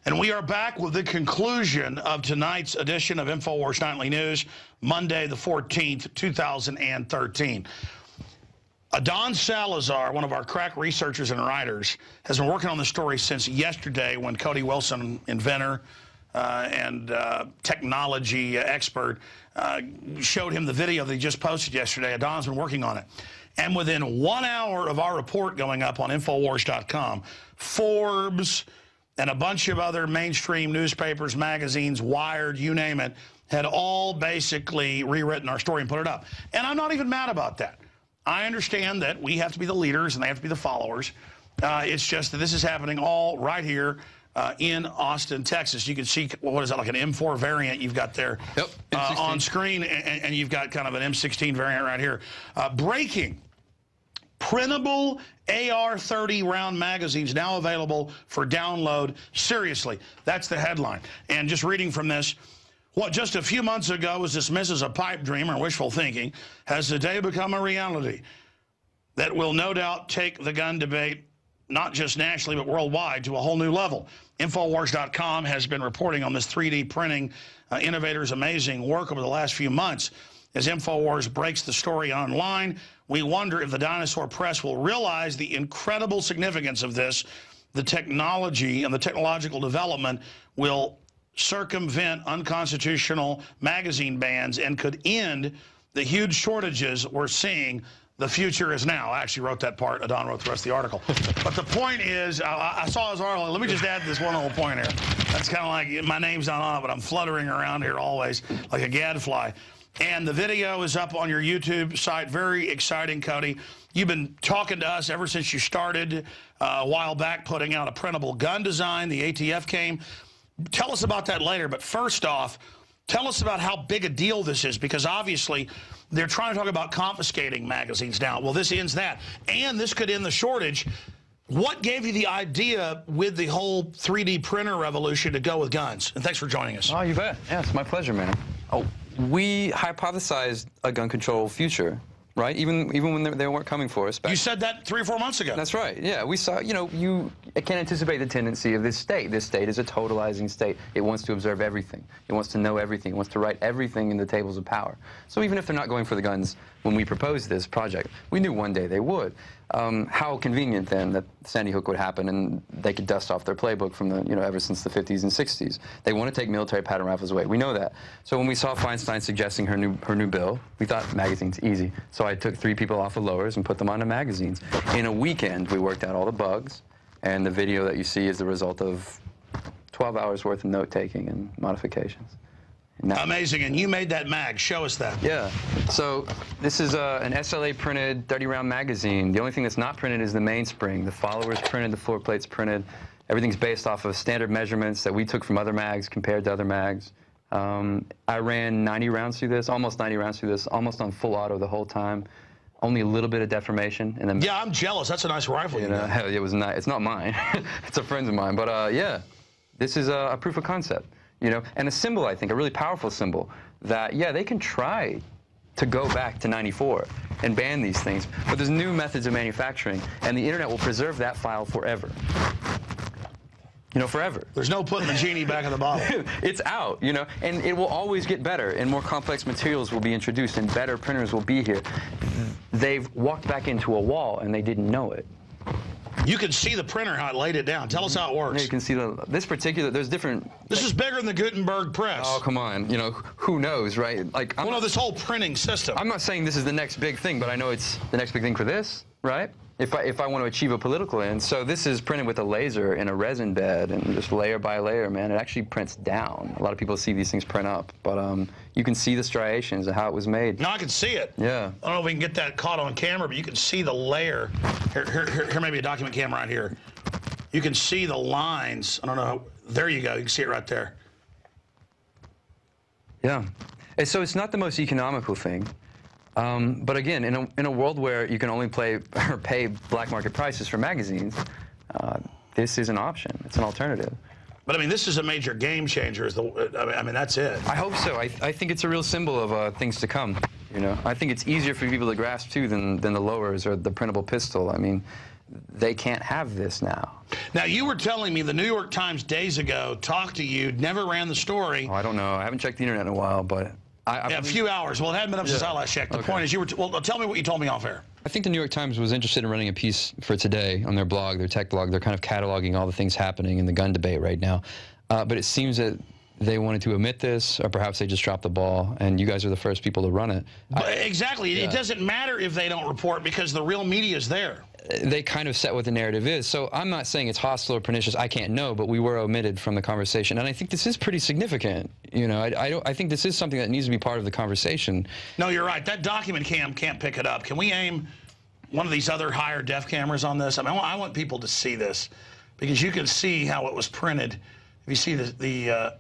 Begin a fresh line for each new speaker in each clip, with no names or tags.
And we are back with the conclusion of tonight's edition of InfoWars Nightly News, Monday the 14th, 2013. Adon Salazar, one of our crack researchers and writers, has been working on the story since yesterday when Cody Wilson, inventor and technology expert, showed him the video that he just posted yesterday. Adon's been working on it. And within 1 hour of our report going up on Infowars.com, Forbes and a bunch of other mainstream newspapers, magazines, Wired, you name it, had all basically rewritten our story and put it up. And I'm not even mad about that. I understand that we have to be the leaders and they have to be the followers. It's just that this is happening all right here in Austin, Texas. You can see, what is that, like an M4 variant you've got there on screen, and you've got kind of an M16 variant right here. Breaking. Printable AR-30 round magazines now available for download. Seriously, that's the headline. And just reading from this, what just a few months ago was dismissed as a pipe dream or wishful thinking has today become a reality that will no doubt take the gun debate, not just nationally, but worldwide, to a whole new level. Infowars.com has been reporting on this 3D printing innovator's amazing work over the last few months. As Infowars breaks the story online, we wonder if the dinosaur press will realize the incredible significance of this. The technology and the technological development will circumvent unconstitutional magazine bans and could end the huge shortages we're seeing. The future is now. I actually wrote that part. Adon wrote the rest of the article. But the point is, I saw his article. Let me just add this one little point here. That's kind of like, my name's not on it, but I'm fluttering around here always like a gadfly. And the video is up on your YouTube site. Very exciting, Cody. You've been talking to us ever since you started a while back, putting out a printable gun design. The ATF came. Tell us about that later. But first off, tell us about how big a deal this is, because obviously they're trying to talk about confiscating magazines now. Well, this ends that. And this could end the shortage. What gave you the idea with the whole 3D printer revolution to go with guns? And thanks for joining us.
Oh, you bet. Yeah, it's my pleasure, man. Oh, we hypothesized a gun control future, right? Even when they weren't coming for us.
You said that 3 or 4 months ago.
That's right. Yeah, we saw, you know, you can't anticipate the tendency of this state. This state is a totalizing state. It wants to observe everything. It wants to know everything. It wants to write everything in the tables of power. So even if they're not going for the guns when we proposed this project, we knew one day they would. How convenient then that Sandy Hook would happen and they could dust off their playbook from the, you know, ever since the 50s and 60s. They want to take military pattern rifles away. We know that. So when we saw Feinstein suggesting her new bill, we thought magazines, easy. So I took 3 people off of lowers and put them onto magazines. In a weekend, we worked out all the bugs, and the video that you see is the result of 12 hours worth of note-taking and modifications.
Amazing, and you made that mag. Show us that.
Yeah, so this is an SLA printed 30-round magazine. The only thing that's not printed is the mainspring. The follower's printed, the floor plate's printed. Everything's based off of standard measurements that we took from other mags compared to other mags. I ran 90 rounds through this, almost 90 rounds through this, almost on full auto the whole time. Only a little bit of deformation. And then,
yeah, I'm jealous. That's a nice rifle.
You know, hell, it was nice. It's not mine. It's a friend of mine. But yeah, this is a proof of concept. You know, and a symbol, I think, a really powerful symbol that, yeah, they can try to go back to 94 and ban these things, but there's new methods of manufacturing, and the internet will preserve that file forever. You know, forever.
There's no putting the genie back in the bottle.
It's out, you know, and it will always get better, and more complex materials will be introduced, and better printers will be here. They've walked back into a wall, and they didn't know it.
You can see the printer, how it laid it down. Tell us how it works.
Yeah, you can see this particular, there's different...
This is bigger than the Gutenberg press.
Oh, come on. You know, who knows, right? Like,
well, no, this whole printing system.
I'm not saying this is the next big thing, but I know it's the next big thing for this, right? If I want to achieve a political end. So this is printed with a laser in a resin bed, and just layer by layer, man. It actually prints down. A lot of people see these things print up, but you can see the striations and how it was made.
No, I can see it.
Yeah.
I don't know if we can get that caught on camera, but you can see the layer. Here may be a document camera right here. You can see the lines. I don't know. There you go. You can see it right there.
Yeah. And so it's not the most economical thing. But again, in a world where you can only pay black market prices for magazines, this is an option. It's an alternative.
But I mean, this is a major game changer. I mean, that's it.
I hope so. I think it's a real symbol of things to come. You know, I think it's easier for people to grasp too than the lowers or the printable pistol. I mean, they can't have this now.
Now, you were telling me the New York Times days ago talked to you, never ran the story.
Oh, I don't know. I haven't checked the internet in a while, but
a few hours. Well, it hadn't been up since I last checked. The point is, you were. Well, tell me what you told me off air.
I think the New York Times was interested in running a piece for today on their blog, their tech blog. They're kind of cataloging all the things happening in the gun debate right now. But it seems that they wanted to omit this, or perhaps they just dropped the ball, and you guys are the first people to run it.
Exactly. Yeah. It doesn't matter if they don't report because the real media is there.
They kind of set what the narrative is. So I'm not saying it's hostile or pernicious. I can't know, but we were omitted from the conversation, and I think this is pretty significant. You know, I think this is something that needs to be part of the conversation.
No, you're right. That document cam can't pick it up. Can we aim one of these other higher def cameras on this? I mean, I want people to see this because you can see how it was printed. If you see the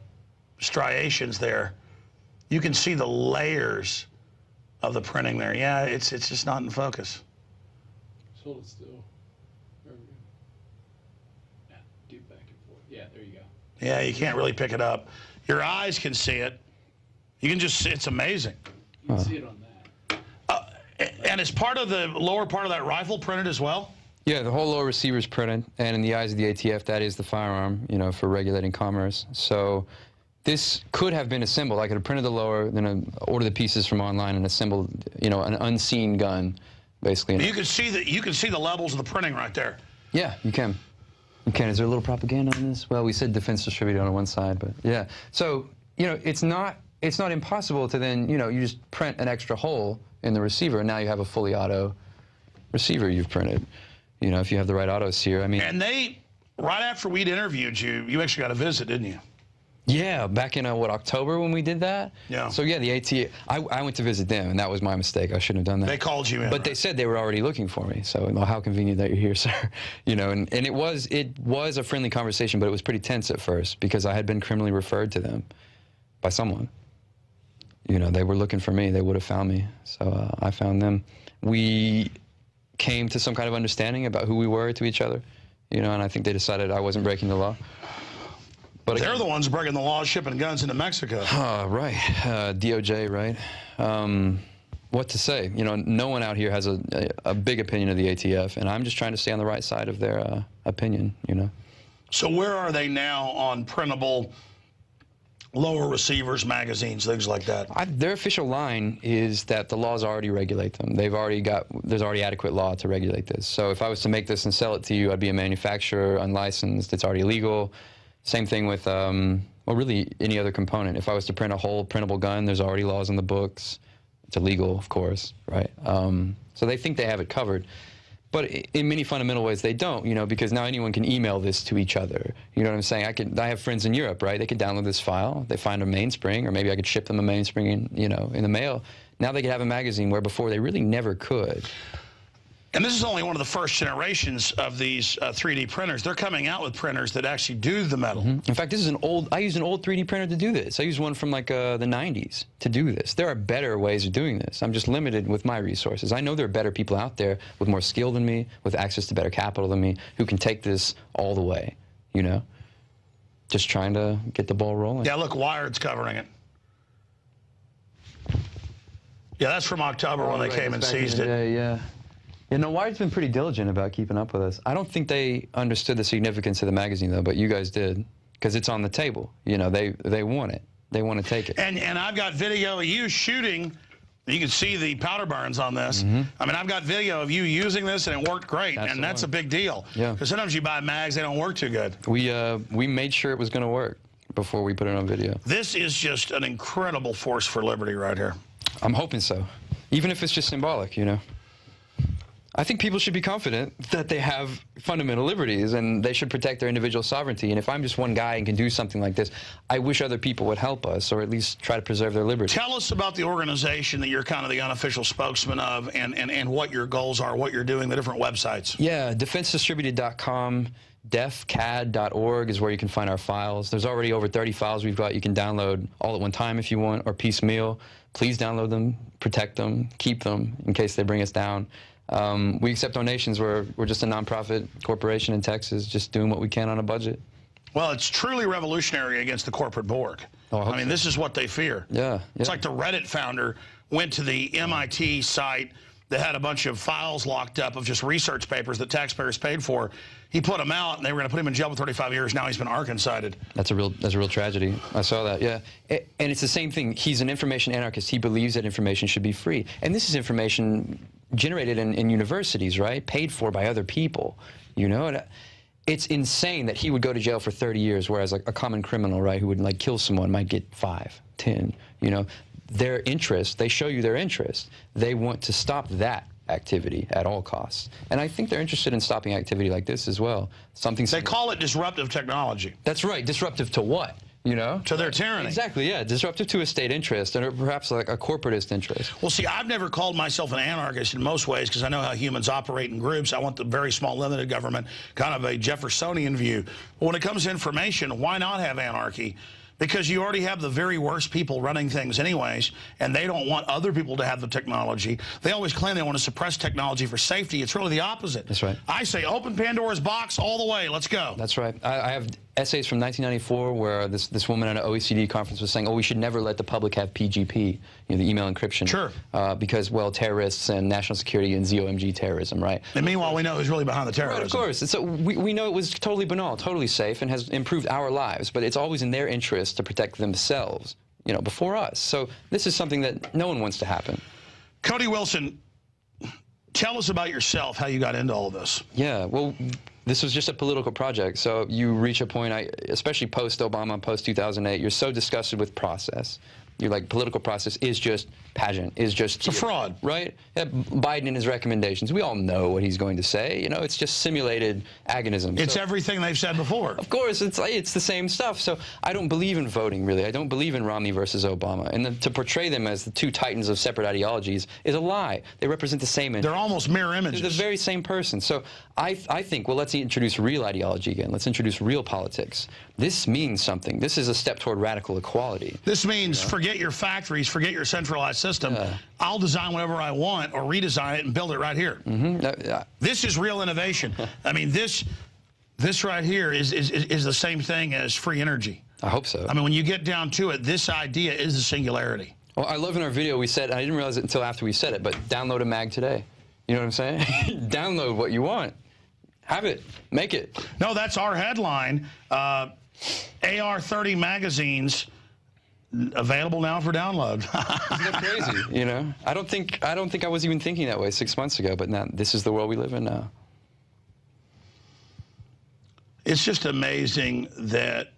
striations there, you can see the layers of the printing there. Yeah, it's just not in focus.
Hold it still. Very good. Yeah, do back and forth. Yeah, there you go.
Yeah, you can't really pick it up. Your eyes can see it. You can just see, it's amazing.
You can see it on that.
And is part of the lower part of that rifle printed as well?
Yeah, the whole lower receiver is printed, and in the eyes of the ATF, that is the firearm, you know, for regulating commerce. So this could have been assembled. I could have printed the lower, then ordered the pieces from online and assembled, you know, an unseen gun. Basically,
you can see the levels of the printing right there.
Yeah, you can. You can. Is there a little propaganda on this? Well, we said defense distributed on one side, but yeah. So you know, it's not impossible to then, you know, you just print an extra hole in the receiver, and now you have a fully auto receiver you've printed. You know, if you have the right autos here, I mean.
And they, right after we'd interviewed you, you actually got a visit, didn't you?
Yeah, back in, what, October when we did that?
Yeah.
So, yeah, the ATF, I went to visit them, and that was my mistake. I shouldn't have done that.
They called you in.
But they said they were already looking for me, so well, how convenient that you're here, sir. You know, and it was a friendly conversation, but it was pretty tense at first because I had been criminally referred to them by someone. You know, they were looking for me. They would have found me, so I found them. We came to some kind of understanding about who we were to each other, you know, and I think they decided I wasn't breaking the law. But
they're the ones breaking the law, shipping guns into Mexico.
Right. DOJ, right? What to say? You know, no one out here has a big opinion of the ATF, and I'm just trying to stay on the right side of their opinion, you know.
So where are they now on printable lower receivers, magazines, things like that?
Their official line is that the laws already regulate them. There's already adequate law to regulate this. So if I was to make this and sell it to you, I'd be a manufacturer, unlicensed, it's already legal. Same thing with, well, really any other component. If I was to print a whole printable gun, there's already laws in the books. It's illegal, of course, right? So they think they have it covered. But in many fundamental ways, they don't, you know, because now anyone can email this to each other. You know what I'm saying? I have friends in Europe, right? They can download this file. They find a mainspring, or maybe I could ship them a mainspring, in the mail. Now they could have a magazine where before they really never could.
And this is only one of the first generations of these 3D printers. They're coming out with printers that actually do the metal.
In fact, this is I used an old 3D printer to do this. I used one from like the 90s to do this. There are better ways of doing this. I'm just limited with my resources. I know there are better people out there with more skill than me, with access to better capital than me, who can take this all the way, you know? Just trying to get the ball rolling.
Yeah, look, Wired's covering it. Yeah, that's from October when they came and seized it.
Yeah. You know, Wired's been pretty diligent about keeping up with us. I don't think they understood the significance of the magazine, though, but you guys did, because it's on the table. You know, they want it. They want to take it.
And I've got video of you shooting. You can see the powder burns on this. I mean, I've got video of you using this, and it worked great, and that's a big deal. Yeah. Because sometimes you buy mags, they don't work too good.
We made sure it was going to work before we put it on video.
This is just an incredible force for liberty right here.
I'm hoping so, even if it's just symbolic, you know. I think people should be confident that they have fundamental liberties and they should protect their individual sovereignty. And if I'm just one guy and can do something like this, I wish other people would help us or at least try to preserve their liberty.
Tell us about the organization that you're kind of the unofficial spokesman of and what your goals are, what you're doing, the different websites.
Yeah, defensedistributed.com. defcad.org is where you can find our files. There's already over 30 files we've got. You can download all at one time if you want, or piecemeal. Please download them, protect them, keep them in case they bring us down. We accept donations. We're just a nonprofit corporation in Texas, just doing what we can on a budget.
Well, it's truly revolutionary against the corporate Borg.
Oh,
I mean, this is what they fear.
Yeah.
It's like the Reddit founder went to the MIT site that had a bunch of files locked up of just research papers that taxpayers paid for. He put them out, and they were going to put him in jail for 35 years. Now he's been Arkancided.
That's a real tragedy. I saw that, yeah. And it's the same thing. He's an information anarchist. He believes that information should be free. And this is information generated in universities, right? Paid for by other people, you know? And it's insane that he would go to jail for 30 years, whereas like a common criminal, right, who would like kill someone might get 5, 10, you know? Their interest, they show you their interest. They want to stop that activity at all costs. And I think they're interested in stopping activity like this as well. They
call it disruptive technology.
That's right. Disruptive to what? You know?
To their tyranny.
Exactly, yeah. Disruptive to a state interest, or perhaps like a corporatist interest.
Well, see, I've never called myself an anarchist in most ways because I know how humans operate in groups. I want the very small, limited government, kind of a Jeffersonian view. But when it comes to information, why not have anarchy? Because you already have the very worst people running things anyways, and they don't want other people to have the technology. They always claim they want to suppress technology for safety. It's really the opposite.
That's right.
I say open Pandora's box all the way. Let's go.
That's right. I have essays from 1994 where this woman at an OECD conference was saying, oh, we should never let the public have PGP, you know, the email encryption.
Sure.
Because, well, terrorists and national security and ZOMG terrorism, right?
And meanwhile, we know who's really behind the terrorism.
Right, of course. So we know it was totally banal, totally safe, and has improved our lives, but it's always in their interest to protect themselves, you know, before us. So this is something that no one wants to happen.
Cody Wilson, tell us about yourself, how you got into all of this.
Yeah, well, this was just a political project. So you reach a point, especially post-Obama, post-2008, you're so disgusted with process. You're like, political process is just pageant, is just...
It's a fraud.
Right? Yeah, Biden and his recommendations, we all know what he's going to say. You know, it's just simulated agonism.
It's everything they've said before.
Of course, it's the same stuff. So I don't believe in voting, really. I don't believe in Romney versus Obama. And to portray them as the two titans of separate ideologies is a lie. They represent the same interest.
They're almost mirror images.
They're the very same person. So I think, well, let's introduce real ideology again. Let's introduce real politics. This means something. This is a step toward radical equality.
This means forget your factories, forget your centralized system. I'll design whatever I want or redesign it and build it right here. This is real innovation. I mean, this right here is the same thing as free energy.
I hope so.
I mean, when you get down to it, this idea is the singularity.
Well, I love in our video we said, and I didn't realize it until after we said it, but download a mag today. You know what I'm saying? Download what you want. Have it. Make it.
No, that's our headline. AR-30 magazines available now for download.
Isn't that crazy? You know, I don't think I was even thinking that way 6 months ago, but now this is the world we live in now.
It's just amazing that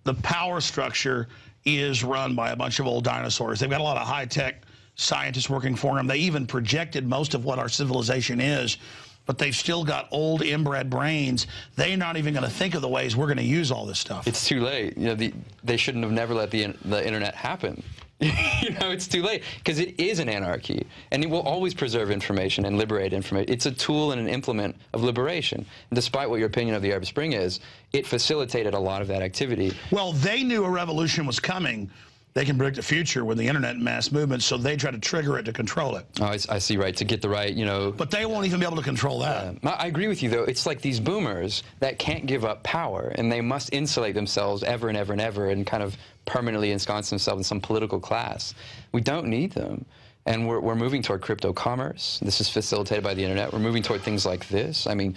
the power structure is run by a bunch of old dinosaurs. They've got a lot of high-tech scientists working for them. They even projected most of what our civilization is, but they've still got old inbred brains. They're not even going to think of the ways we're going to use all this stuff.
It's too late. You know, they shouldn't have never let the internet happen. You know, it's too late, because it is an anarchy, and it will always preserve information and liberate information. It's a tool and an implement of liberation. And despite what your opinion of the Arab Spring is, it facilitated a lot of that activity.
Well, they knew a revolution was coming. They can predict the future with the internet and mass movements, so they try to trigger it to control it.
Oh, I see, right, to get the right, you know...
But they won't even be able to control that.
I agree with you, though. It's like these boomers that can't give up power, and they must insulate themselves ever and ever and ever and kind of permanently ensconce themselves in some political class. We don't need them. And we're moving toward crypto commerce. This is facilitated by the internet. We're moving toward things like this. I mean,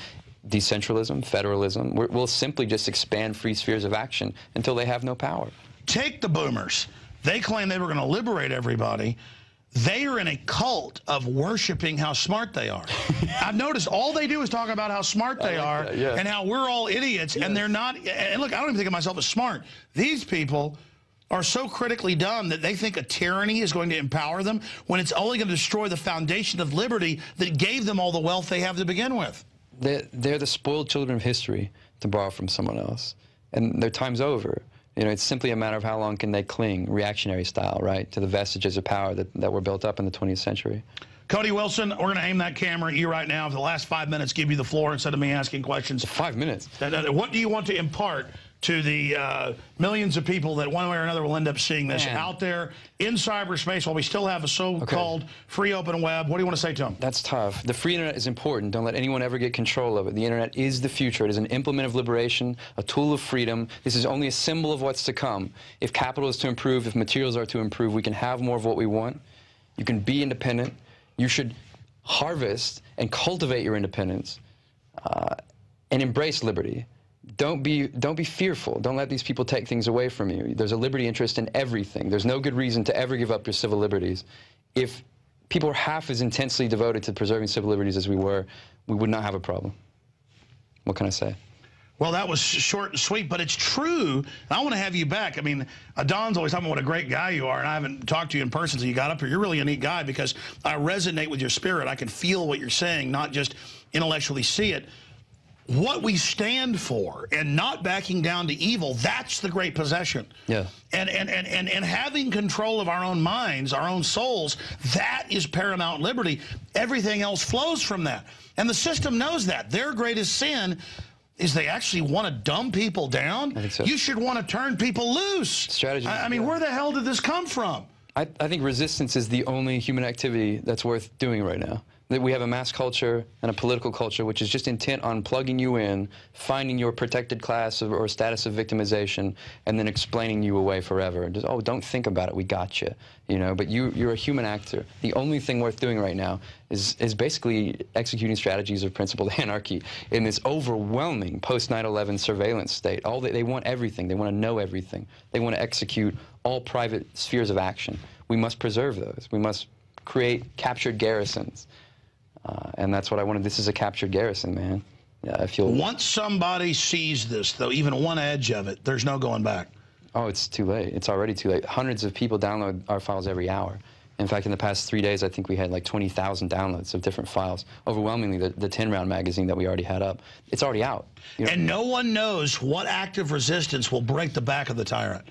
decentralism, federalism. We'll simply just expand free spheres of action until they have no power.
Take the boomers. They claim they were going to liberate everybody. They are in a cult of worshiping how smart they are. I've noticed all they do is talk about how smart they are and how we're all idiots, and they're not. And look, I don't even think of myself as smart. These people are so critically dumb that they think a tyranny is going to empower them when it's only going to destroy the foundation of liberty that gave them all the wealth they have to begin with.
They're the spoiled children of history, to borrow from someone else, and their time's over. You know, it's simply a matter of how long can they cling, reactionary style, right, to the vestiges of power that were built up in the 20th century.
Cody Wilson, we're going to aim that camera at you right now. For the last 5 minutes, give you the floor instead of me asking questions.
5 minutes?
What do you want to impart to the millions of people that one way or another will end up seeing this out there in cyberspace while we still have a so-called free open web? What do you want to say to them?
That's tough. The free internet is important. Don't let anyone ever get control of it. The internet is the future. It is an implement of liberation, a tool of freedom. This is only a symbol of what's to come. If capital is to improve, if materials are to improve, we can have more of what we want. You can be independent. You should harvest and cultivate your independence, and embrace liberty. Don't be fearful. Don't let these people take things away from you. There's a liberty interest in everything. There's no good reason to ever give up your civil liberties. If people were half as intensely devoted to preserving civil liberties as we were, we would not have a problem. What can I say?
Well, that was short and sweet, but it's true. And I want to have you back. I mean, Don's always talking about what a great guy you are, and I haven't talked to you in person since you got up here. You're really a neat guy because I resonate with your spirit. I can feel what you're saying, not just intellectually see it. What we stand for and not backing down to evil, that's the great possession.
Yeah.
And having control of our own minds, our own souls, that is paramount liberty. Everything else flows from that. And the system knows that. Their greatest sin is they actually want to dumb people down.
I think so.
You should want to turn people loose.
Strategy.
I mean, where the hell did this come from?
I think resistance is the only human activity that's worth doing right now. That we have a mass culture and a political culture which is just intent on plugging you in, finding your protected class or status of victimization, and then explaining you away forever. And just, oh, don't think about it, we got you. You know, but you're a human actor. The only thing worth doing right now is basically executing strategies of principled anarchy in this overwhelming post-9/11 surveillance state. They want everything. They want to know everything. They want to execute all private spheres of action. We must preserve those. We must create captured garrisons. And that's what I wanted. This is a captured garrison, man. Yeah, I feel.
Once somebody sees this, though, even one edge of it, there's no going back.
Oh, it's too late. It's already too late. Hundreds of people download our files every hour. In fact, in the past 3 days, I think we had like 20,000 downloads of different files. Overwhelmingly, the 10-round magazine that we already had up. It's already out. You know?
And no one knows what active resistance will break the back of the tyrant.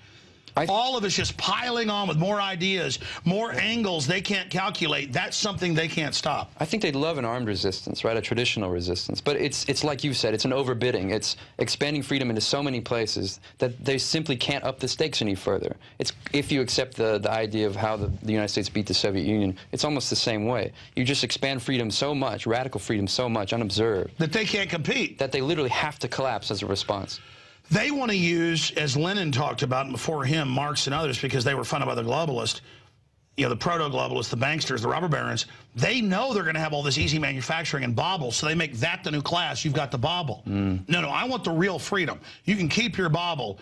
All of us just piling on with more ideas, more angles they can't calculate. That's something they can't stop.
I think they'd love an armed resistance, right? A traditional resistance. But it's like you said, it's an overbidding. It's expanding freedom into so many places that they simply can't up the stakes any further. It's if you accept the idea of how the United States beat the Soviet Union, it's almost the same way. You just expand freedom so much, radical freedom so much, unobserved.
That they can't compete.
That they literally have to collapse as a response.
They want to use, as Lenin talked about, and before him, Marx and others, because they were funded by the globalists, you know, the proto-globalists, the banksters, the robber barons, they know they're going to have all this easy manufacturing and bauble, so they make that the new class. You've got the bauble. No, I want the real freedom. You can keep your bauble.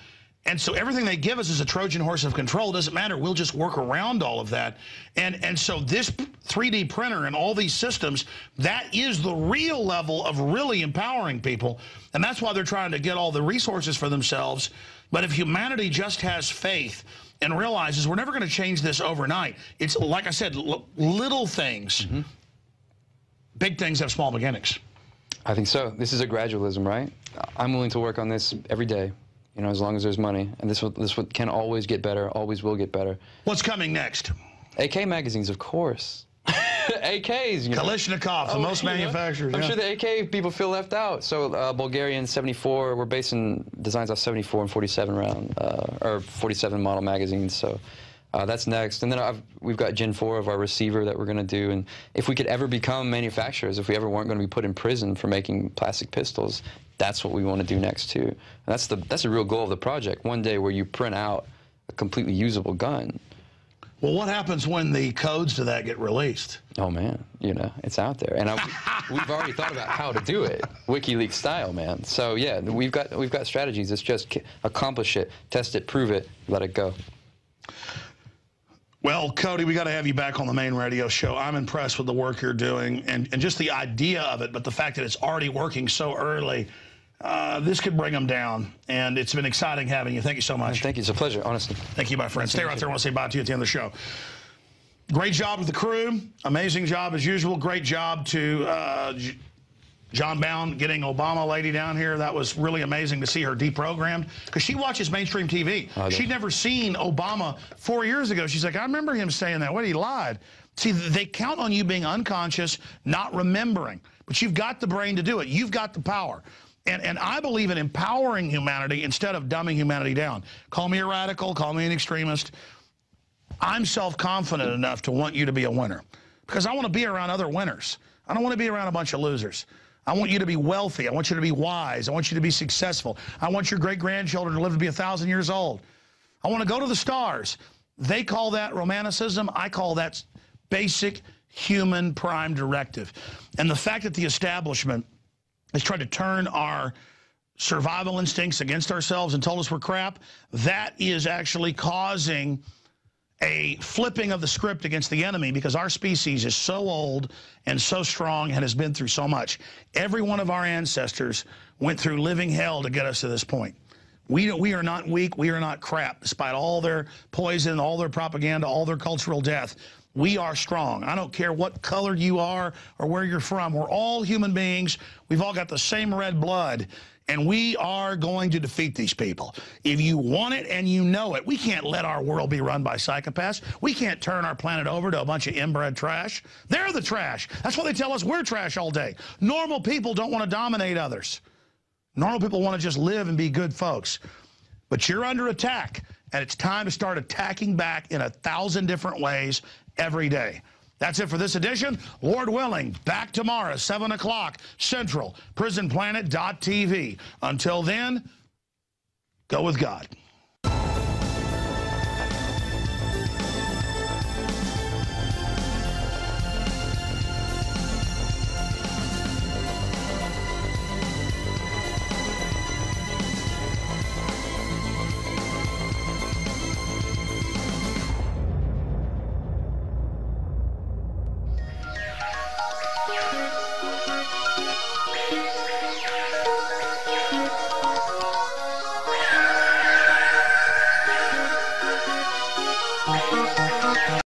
And so everything they give us is a Trojan horse of control. It doesn't matter. We'll just work around all of that. And so this 3D printer and all these systems, that is the real level of really empowering people. And that's why they're trying to get all the resources for themselves. But if humanity just has faith and realizes we're never going to change this overnight, it's like I said, little things. Big things have small beginnings.
I think so. This is a gradualism, right? I'm willing to work on this every day. You know, as long as there's money. And this can always get better, always will get better.
What's coming next?
AK magazines, of course. AKs, you know.
Kalashnikov, the most manufacturers.
I'm sure the AK people feel left out. So Bulgarian 74, we're basing designs off 74 and 47 round, or 47 model magazines. So that's next. And then we've got Gen 4 of our receiver that we're going to do. And if we could ever become manufacturers, if we ever weren't going to be put in prison for making plastic pistols, that's what we want to do next too. And that's the real goal of the project. One day where you print out a completely usable gun.
Well, what happens when the codes to that get released?
Oh man, you know, it's out there, and we've already thought about how to do it, WikiLeaks style, man. So yeah, we've got strategies. It's just accomplish it, test it, prove it, let it go.
Well, Cody, we got to have you back on the main radio show. I'm impressed with the work you're doing and just the idea of it, but the fact that it's already working so early, this could bring them down. And it's been exciting having you. Thank you so much.
Thank you. It's a pleasure, honestly.
Thank you, my friend. Stay right there. I want to say bye to you at the end of the show. Great job with the crew. Amazing job as usual. Great job to John Bound getting Obama lady down here. That was really amazing to see her deprogrammed because she watches mainstream TV. She'd never seen Obama 4 years ago. She's like, I remember him saying that. What, he lied? See, they count on you being unconscious, not remembering. But you've got the brain to do it. You've got the power. And I believe in empowering humanity instead of dumbing humanity down. Call me a radical. Call me an extremist. I'm self-confident enough to want you to be a winner because I want to be around other winners. I don't want to be around a bunch of losers. I want you to be wealthy. I want you to be wise. I want you to be successful. I want your great-grandchildren to live to be 1,000 years old. I want to go to the stars. They call that romanticism. I call that basic human prime directive. And the fact that the establishment has tried to turn our survival instincts against ourselves and told us we're crap, that is actually causing a flipping of the script against the enemy, because our species is so old and so strong and has been through so much. Every one of our ancestors went through living hell to get us to this point. We are not weak. We are not crap, despite all their poison, all their propaganda, all their cultural death. We are strong. I don't care what color you are or where you're from. We're all human beings. We've all got the same red blood, and we are going to defeat these people. If you want it and you know it, we can't let our world be run by psychopaths. We can't turn our planet over to a bunch of inbred trash. They're the trash. That's why they tell us we're trash all day. Normal people don't want to dominate others. Normal people want to just live and be good folks. But you're under attack, and it's time to start attacking back in 1,000 different ways every day. That's it for this edition. Lord willing, back tomorrow, 7 o'clock Central, prisonplanet.tv. Until then, go with God.